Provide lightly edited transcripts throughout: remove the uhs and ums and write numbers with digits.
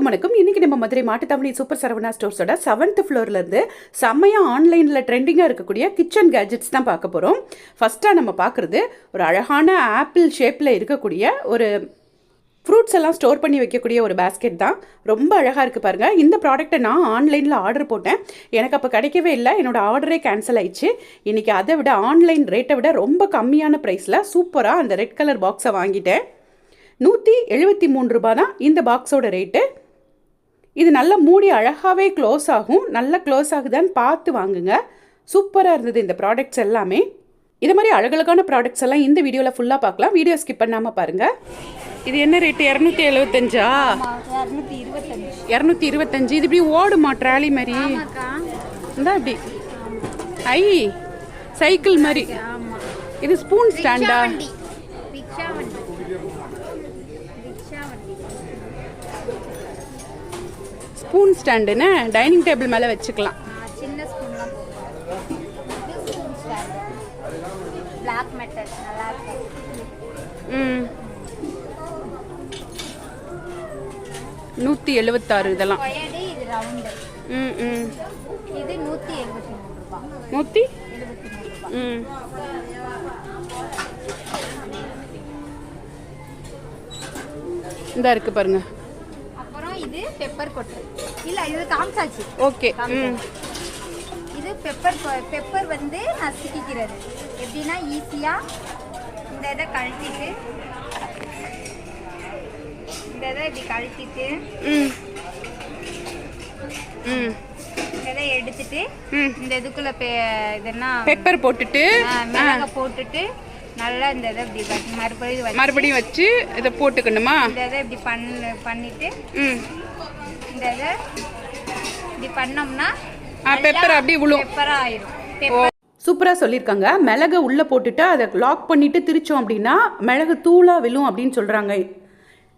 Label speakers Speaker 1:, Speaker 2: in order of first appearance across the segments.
Speaker 1: வணக்கம். இன்னைக்கு நம்ம மதுரை மாட்டுத்தாவணி சூப்பர் சரவணா ஸ்டோர்ஸோட 7th ஃப்ளோர்ல இருந்து செம்மையா ஆன்லைன்ல ட்ரெண்டிங்கா இருக்கக்கூடிய கிச்சன் கேஜெட்ஸ் தான் பார்க்க போறோம். ஃபர்ஸ்டா நம்ம பார்க்குறது ஒரு அழகான ஆப்பிள் ஷேப்ல இருக்கக்கூடிய ஒரு ஃப்ரூட்ஸ் எல்லாம் ஸ்டோர் பண்ணி வைக்கக்கூடிய ஒரு பேஸ்கெட் தான். ரொம்ப அழகாக இருக்குது பாருங்கள். இந்த ப்ராடக்ட்டை நான் ஆன்லைனில் ஆர்டர் போட்டேன். எனக்கு அப்போ கிடைக்கவே இல்லை. என்னோடய ஆர்டரே கேன்சல் ஆயிடுச்சு. இன்றைக்கி அதை விட ஆன்லைன் ரேட்டை விட ரொம்ப கம்மியான ப்ரைஸில் சூப்பராக அந்த ரெட் கலர் பாக்ஸை வாங்கிட்டேன். 173 ரூபா தான் இந்த பாக்ஸோட ரேட்டு. இது நல்லா மூடி அழகாகவே க்ளோஸ் ஆகும். நல்லா க்ளோஸ் ஆகுதான்னு பார்த்து வாங்குங்க. சூப்பராக இருந்தது இந்த ப்ராடக்ட்ஸ் எல்லாமே. இது மாதிரி அழகழகான ப்ராடக்ட்ஸ் எல்லாம் இந்த வீடியோவில் ஃபுல்லாக பார்க்கலாம். வீடியோ ஸ்கிப் பண்ணாமல் பாருங்கள். இது என்ன ரேட்டு? 275. 225. இது இப்படி ஓடுமா ட்ராலி மாதிரி? இந்தா இப்படி ஐ சைக்கிள் மாதிரி. இது ஸ்பூன் ஸ்டாண்டா? ஸ்பூன் ஸ்டாண்டுன்னு டைனிங் டேபிள் மேலே வச்சுக்கலாம்.
Speaker 2: சின்ன ஸ்பூன்லாம் பிளாக் மெட்டல் நல்லா இருக்கு.
Speaker 1: 176 இதெல்லாம்.
Speaker 2: இது ரவுண்ட். இது 173 ரூபாய். 173
Speaker 1: இந்த இருக்கு பாருங்க.
Speaker 2: அப்புறம் இது பெப்பர் கொட்டை. இல்ல இது காம்சாச்சு.
Speaker 1: ஓகே.
Speaker 2: இது பெப்பர் வந்து நசுக்கிக்கிறது எப்படின்னா ஈஸியா இந்த இதை கழட்டிட்டு இப்படி கழட்டிட்டு இதை எடுத்துட்டு இந்த இதுக்குள்ள இதெல்லாம்
Speaker 1: பெப்பர் போட்டுட்டு
Speaker 2: மிளகா போட்டுட்டு நல்லா இந்த இதை இப்படி
Speaker 1: மறுபடியும் வச்சு இதை போட்டுக்கணுமா?
Speaker 2: இந்த இதை இப்படி பண்ணிட்டு இந்த இதை இப்படி பண்ணோம்னா
Speaker 1: பெப்பர் அப்படியே விழும்.
Speaker 2: பெப்பரா ஆயிடும்.
Speaker 1: சூப்பராக சொல்லியிருக்காங்க. மிளகு உள்ளே போட்டுட்டு அதை லாக் பண்ணிட்டு திரிச்சோம் அப்படின்னா மிளகு தூளாக விழும் அப்படின்னு சொல்கிறாங்க.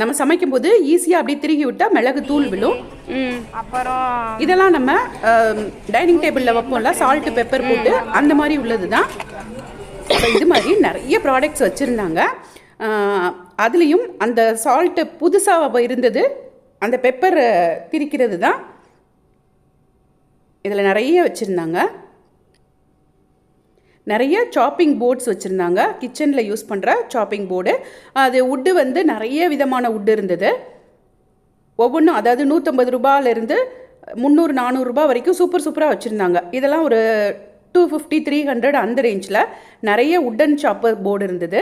Speaker 1: நம்ம சமைக்கும் போது ஈஸியாக அப்படியே திருகி விட்டால் மிளகு தூள் விழும்.
Speaker 2: அப்புறம்
Speaker 1: இதெல்லாம் நம்ம டைனிங் டேபிளில் வைப்போம்ல, சால்ட்டு பெப்பர் போட்டு அந்த மாதிரி உள்ளது தான். இது மாதிரி நிறைய ப்ராடக்ட்ஸ் வச்சுருந்தாங்க. அதுலேயும் அந்த சால்ட்டு புதுசாக இருந்தது, அந்த பெப்பர் திரிக்கிறது தான் இதில் நிறைய வச்சுருந்தாங்க. நிறைய சாப்பிங் போர்ட்ஸ் வச்சுருந்தாங்க. கிச்சனில் யூஸ் பண்ணுற சாப்பிங் போர்டு. அது உட்டு வந்து நிறைய விதமான உட்டு இருந்தது. ஒவ்வொன்றும் அதாவது 150 ரூபாயிலிருந்து 300 400 ரூபா வரைக்கும் சூப்பராக வச்சுருந்தாங்க. இதெல்லாம் ஒரு 250 300 அந்த ரேஞ்சில் நிறைய உட்டன் சாப்பர் போர்டு இருந்தது.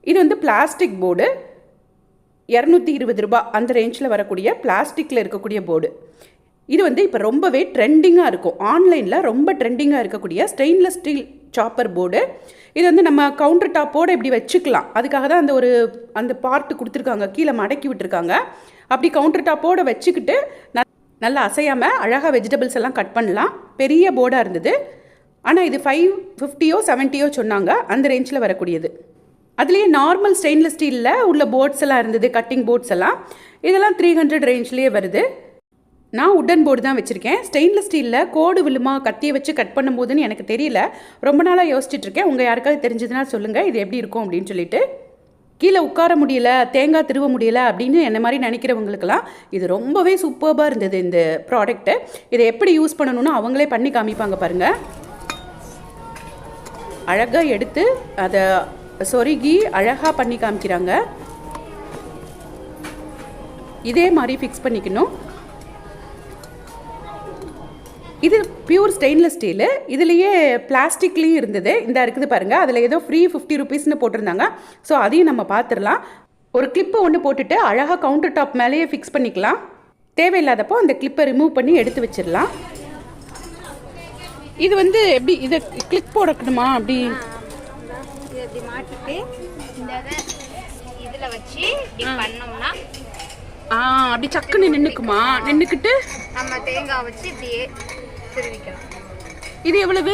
Speaker 1: இது வந்து பிளாஸ்டிக் போர்டு. 220 ரூபா அந்த ரேஞ்சில் வரக்கூடிய பிளாஸ்டிக்கில் இருக்கக்கூடிய போர்டு. இது வந்து இப்போ ரொம்பவே ட்ரெண்டிங்காக இருக்கும். ஆன்லைனில் ரொம்ப ட்ரெண்டிங்காக இருக்கக்கூடிய ஸ்டெயின்லெஸ் ஸ்டீல் சாப்பர் போர்டு. இது வந்து நம்ம கவுண்டர் டாப்போடு இப்படி வச்சுக்கலாம். அதுக்காக தான் அந்த பார்ட்டு கொடுத்துருக்காங்க, கீழே மடக்கி விட்டுருக்காங்க. அப்படி கவுண்டர் டாப்போடு வச்சுக்கிட்டு நல்லா அசையாமல் அழகாக வெஜிடபிள்ஸ் எல்லாம் கட் பண்ணலாம். பெரிய போர்டாக இருந்தது. ஆனால் இது 550 70 சொன்னாங்க, அந்த ரேஞ்சில் வரக்கூடியது. அதுலேயே நார்மல் ஸ்டெயின்லெஸ் ஸ்டீலில் உள்ள போர்ட்ஸ் எல்லாம் இருந்தது, கட்டிங் போர்ட்ஸ் எல்லாம். இதெல்லாம் 300 ரேஞ்ச்லேயே வருது. நான் உட்டன் போர்டு தான் வச்சுருக்கேன். ஸ்டெயின்லெஸ் ஸ்டீலில் கோடு விழுமா கத்தியை வச்சு கட் பண்ணும்போதுன்னு எனக்கு தெரியல. ரொம்ப நாளாக யோசிச்சுட்ருக்கேன். உங்கள் யாருக்காவது தெரிஞ்சதுன்னா சொல்லுங்கள் இது எப்படி இருக்கும் அப்படின்னு சொல்லிட்டு. கீழே உட்கார முடியல, தேங்காய் திருவ முடியல அப்படின்னு என்ன மாதிரி நினைக்கிறவங்களுக்கெல்லாம் இது ரொம்பவே சூப்பராக இருந்தது இந்த ப்ராடக்ட்டு. இதை எப்படி யூஸ் பண்ணணும்னு அவங்களே பண்ணி காமிப்பாங்க பாருங்கள். அழகாக எடுத்து அதை சொருகி அழகாக பண்ணி காமிக்கிறாங்க. இதே மாதிரி ஃபிக்ஸ் பண்ணிக்கணும். இது பியூர் ஸ்டெயின்லெஸ் ஸ்டீலு. இதுலேயே பிளாஸ்டிக்லேயும் இருந்தது. இந்த இருக்குது பாருங்கள். அதில் ஏதோ ஃப்ரீ 50 ருபீஸ்னு போட்டிருந்தாங்க. ஸோ அதையும் நம்ம பார்த்துடலாம். ஒரு கிளிப்பை ஒன்று போட்டுட்டு அழகாக கவுண்டர் டாப் மேலேயே ஃபிக்ஸ் பண்ணிக்கலாம். தேவையில்லாதப்போ அந்த கிளிப்பை ரிமூவ் பண்ணி எடுத்து வச்சிடலாம். இது வந்து எப்படி இதை கிளிப் போடணுமா? அப்படி
Speaker 2: மாட்டிட்டு இந்த இதில் வச்சு பண்ணோம்னா
Speaker 1: அப்படி சக்குன்னு நின்றுக்குமா? நின்றுக்கிட்டு
Speaker 2: நம்ம தேங்காய் வச்சு இப்படியே திருவிக்கலாம்.
Speaker 1: இது எவ்வளவு?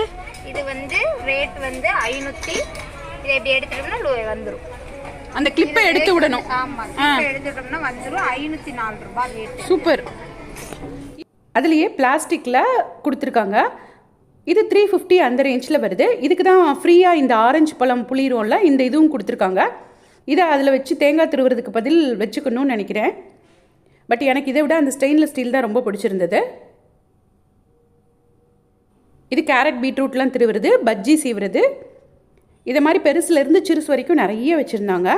Speaker 2: இது வந்து ரேட் வந்து 500. இதை இப்படி எடுத்துட்டோம்னா வந்துடும்.
Speaker 1: அந்த கிளிப்பை எடுத்து விடணும்.
Speaker 2: ஆமாம், எடுத்துட்டோம்னா வந்துடும். 504 ரூபாய் ரேட்.
Speaker 1: சூப்பர். அதுலேயே பிளாஸ்டிக்கில் கொடுத்துருக்காங்க. இது 350 அந்த ரேஞ்சில் வருது. இதுக்கு தான் ஃப்ரீயாக இந்த ஆரஞ்சு பழம் புளிரோம்ல, இந்த இதுவும் கொடுத்துருக்காங்க. இதை அதில் வச்சு தேங்காய் திருவுறதுக்கு பதில் வச்சுக்கணும்னு நினைக்கிறேன். பட் எனக்கு இதை விட அந்த ஸ்டெயின்லெஸ் ஸ்டீல் தான் ரொம்ப பிடிச்சிருந்தது. இது கேரட் பீட்ரூட்லாம் திருவுறது, பஜ்ஜி சீவுறது, இதை மாதிரி பெருசுலேருந்து சிறுசு வரைக்கும் நிறைய வச்சுருந்தாங்க.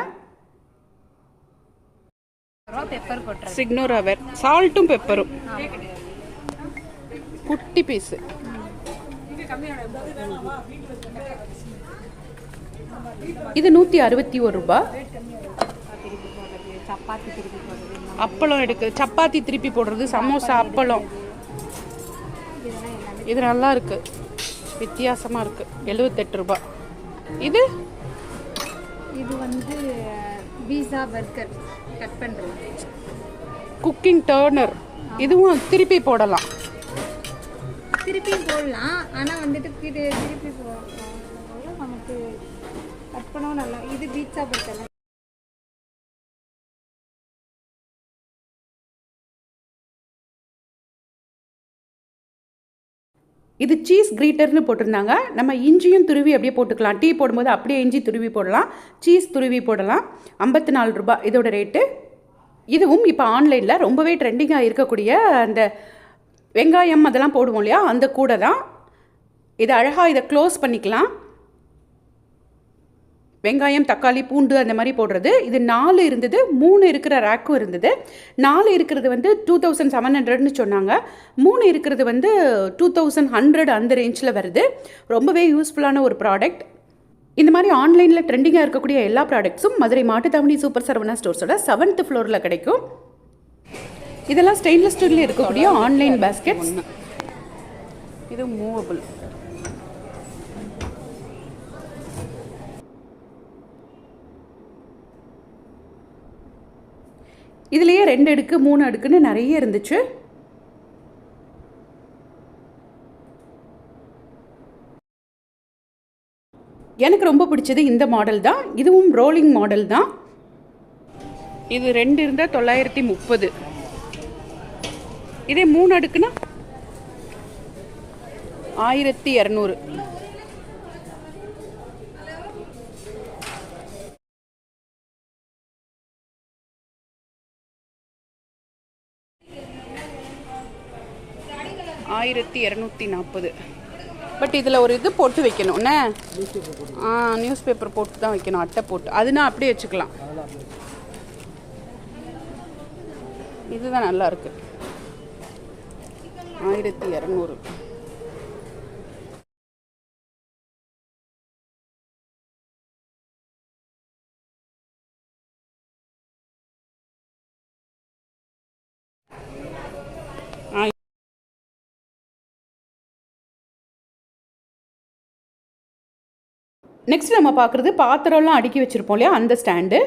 Speaker 2: பெப்பர் போட்டு
Speaker 1: சிக்னோராவர் சால்ட்டும் பெப்பரும் குட்டி பீஸு. இது 161 ரூபா.
Speaker 2: சப்பாத்தி திருப்பி போடுறது,
Speaker 1: அப்பளம் எடுக்கு, சப்பாத்தி திருப்பி போடுறது, சமோசா, அப்பளம். இது நல்லா இருக்கு, வித்தியாசமாக இருக்கு. 78 ரூபா. இது
Speaker 2: இது வந்து பீஸா பர்கர் கட் பண்ணுறது,
Speaker 1: குக்கிங் டர்னர். இதுவும் திருப்பி போடலாம்,
Speaker 2: திருப்பி போடலாம். ஆனால் வந்துட்டு திருப்பி நமக்கு கட் பண்ணவும் நல்லா. இது பீட்சா பர்கர்.
Speaker 1: இது சீஸ் கிரீட்டர்னு போட்டிருந்தாங்க. நம்ம இஞ்சியும் துருவி அப்படியே போட்டுக்கலாம். டீ போடும்போது அப்படியே இஞ்சி துருவி போடலாம், சீஸ் துருவி போடலாம். 54 ரூபா இதோட ரேட்டு. இதுவும் இப்போ ஆன்லைனில் ரொம்பவே ட்ரெண்டிங்காக இருக்கக்கூடிய அந்த வெங்காயம் அதெல்லாம் போடுவோம் இல்லையா, அந்த கூடை தான் இது. அழகாக இதை க்ளோஸ் பண்ணிக்கலாம். வெங்காயம், தக்காளி, பூண்டு அந்த மாதிரி போடுறது. இது 4 இருந்தது, 3 இருக்கிற ரேக்கும் இருந்தது. 4 இருக்கிறது வந்து 2700ன்னு சொன்னாங்க. 3 இருக்கிறது வந்து 2100 அந்த ரேஞ்சில் வருது. ரொம்பவே யூஸ்ஃபுல்லான ஒரு ப்ராடக்ட். இந்த மாதிரி ஆன்லைனில் ட்ரெண்டிங்காக இருக்கக்கூடிய எல்லா ப்ராடக்ட்ஸும் மதுரை மாட்டுத்தாவணி சூப்பர் சரவணா ஸ்டோர்ஸோட 7th ஃப்ளோரில் கிடைக்கும். இதெல்லாம் ஸ்டெயின்லெஸ் ஸ்டீலில் இருக்கக்கூடிய ஆன்லைன் பேஸ்கெட்ஸ். இது மூவபிள். இதுலேயே 2 அடுக்கு 3 அடுக்குன்னு நிறைய இருந்துச்சு. எனக்கு ரொம்ப பிடிச்சது இந்த மாடல் தான். இதுவும் ரோலிங் மாடல் தான். இது 2 இருந்தால் 930. இதே 3 அடுக்குன்னா 1200. $1240. பட் இதில் ஒரு இது போட்டு வைக்கணும்ண்ணே. நியூஸ் பேப்பர் போட்டு தான் வைக்கணும், அட்டை போட்டு. அதுனா அப்படியே வச்சுக்கலாம். இதுதான் நல்லா இருக்கு. 1200. நெக்ஸ்ட் நம்ம பார்க்குறது பாத்திரம்லாம் அடுக்கி வச்சுருப்போம் இல்லையா, அந்த ஸ்டாண்டு.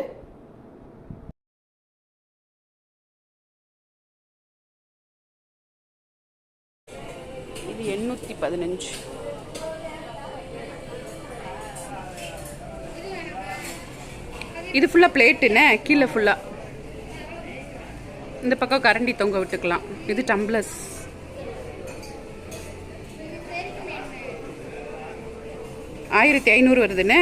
Speaker 1: இது 815. இது ஃபுல்லாக பிளேட்டுன்னு கீழே ஃபுல்லாக. இந்த பக்கம் கரண்டி தொங்க விட்டுக்கலாம். இது டம்ளர்ஸ். $1500 வருதுன்னு.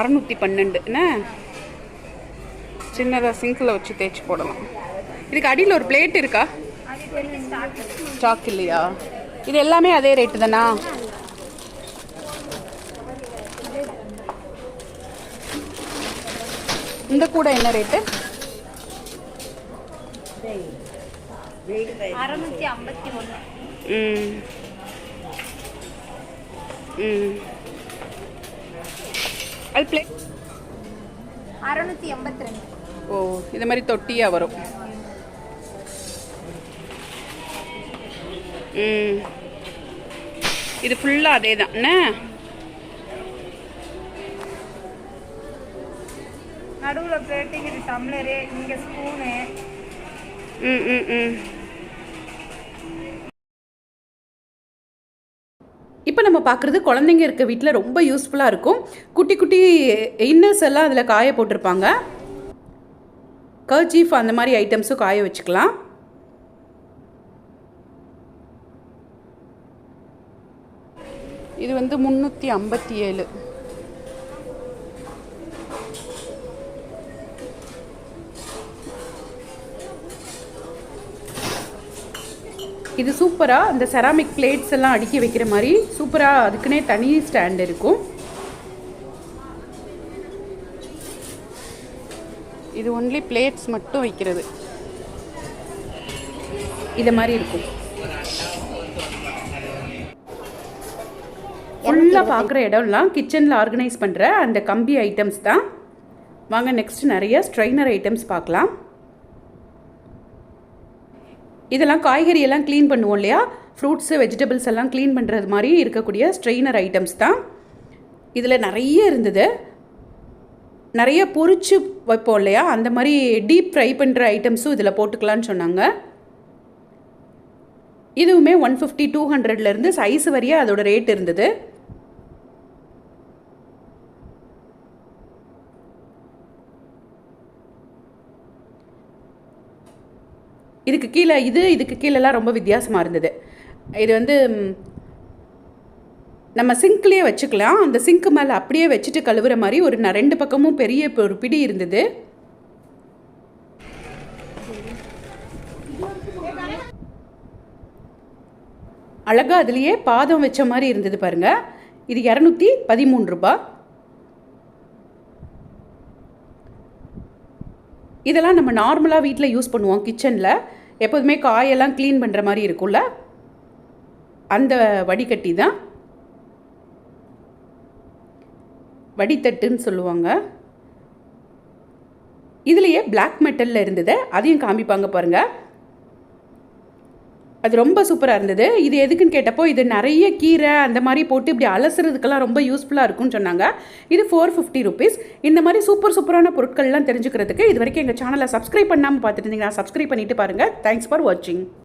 Speaker 1: $612 சின்னதாக சிங்கில் வச்சு தேய்ச்சி போடலாம். இதுக்கு அடியில் ஒரு பிளேட் இருக்கா? ஸ்டாக் இல்லையா? இது எல்லாமே அதே ரேட்டு தானா? இந்த கூட என்ன ரேட்டு?
Speaker 2: 651.
Speaker 1: அது பிளேட்
Speaker 2: 682.
Speaker 1: ஓ, இந்த மாதிரி தொட்டியாக வரும். இது ஃபுல்லாக அதே தான் என்ன?
Speaker 2: நடுவில் பிளேட்டிங், இது டம்ளரு, இங்கே ஸ்பூனு.
Speaker 1: இப்போ நம்ம பார்க்குறது குழந்தைங்க இருக்க வீட்டில் ரொம்ப யூஸ்ஃபுல்லாக இருக்கும். குட்டி குட்டி இன்னர்ஸ் எல்லாம் அதில் காய போட்டிருப்பாங்க. கர்ச்சீஃப் அந்த மாதிரி ஐட்டம்ஸும் காய வச்சுக்கலாம். இது வந்து 357. இது சூப்பராக இந்த செராமிக் பிளேட்ஸ் எல்லாம் அடுக்கி வைக்கிற மாதிரி சூப்பராக அதுக்குன்னே தனி ஸ்டாண்ட் இருக்கும். இது ஒன்லி பிளேட்ஸ் மட்டும் வைக்கிறது. இது மாதிரி இருக்கும். ஃபுல்லாக பார்க்குற இடம்லாம் கிச்சனில் ஆர்கனைஸ் பண்ணுற அந்த கம்பி ஐட்டம்ஸ் தான். வாங்க நெக்ஸ்ட் நிறைய ஸ்ட்ரைனர் ஐட்டம்ஸ் பார்க்கலாம். இதெல்லாம் காய்கறியெல்லாம் க்ளீன் பண்ணுவோம் இல்லையா, ஃப்ரூட்ஸு வெஜிடபிள்ஸ் எல்லாம் க்ளீன் பண்ணுறது மாதிரி இருக்கக்கூடிய ஸ்ட்ரெயினர் ஐட்டம்ஸ் தான். இதில் நிறைய இருந்தது. நிறைய பொரிச்சு வைப்போம் இல்லையா, அந்த மாதிரி டீப் ஃப்ரை பண்ணுற ஐட்டம்ஸும் இதில் போட்டுக்கலான்னு சொன்னாங்க. இதுவுமே 150 200லேருந்து சைஸ் வரைய அதோட ரேட் இருந்தது. இதுக்கு கீழெல்லாம் ரொம்ப வித்தியாசமாக இருந்தது. இது வந்து நம்ம சிங்க்லேயே வச்சுக்கலாம். அந்த சிங்க்கு மேலே அப்படியே வச்சுட்டு கழுவுற மாதிரி ஒரு 2 பக்கமும் பெரிய ஒரு பிடி இருந்தது. அழகாக அதுலேயே பாதம் வச்ச மாதிரி இருந்தது பாருங்கள். இது 213 ரூபாய். இதெல்லாம் நம்ம நார்மலாக வீட்டில் யூஸ் பண்ணுவோம். கிச்சனில் எப்போதுமே காயெல்லாம் க்ளீன் பண்ணுற மாதிரி இருக்கும்ல, அந்த வடிகட்டி தான், வடித்தட்டுன்னு சொல்லுவாங்க. இதுலேயே பிளாக் மெட்டலில் இருந்தது, அதையும் காமிப்பாங்க பாருங்கள். அது ரொம்ப சூப்பராக இருந்தது. இது எதுக்குன்னு கேட்டப்போ இது நிறைய கீரை அந்த மாதிரி போட்டு இப்படி அலசுறதுக்கெல்லாம் ரொம்ப யூஸ்ஃபுல்லாக இருக்கும்னு சொன்னாங்க. இது 450 ருபீஸ். இந்த மாதிரி சூப்பரான பொருட்கள்லாம் தெரிஞ்சுக்கிறதுக்கு இது வரைக்கும் எங்கள் சேனலை சப்ஸ்கிரைப் பண்ணாமல் பார்த்துட்டு இருந்தீங்கன்னா சப்ஸ்கிரைப் பண்ணிவிட்டு பாருங்கள். தேங்க்ஸ் ஃபார் வாட்சிங்.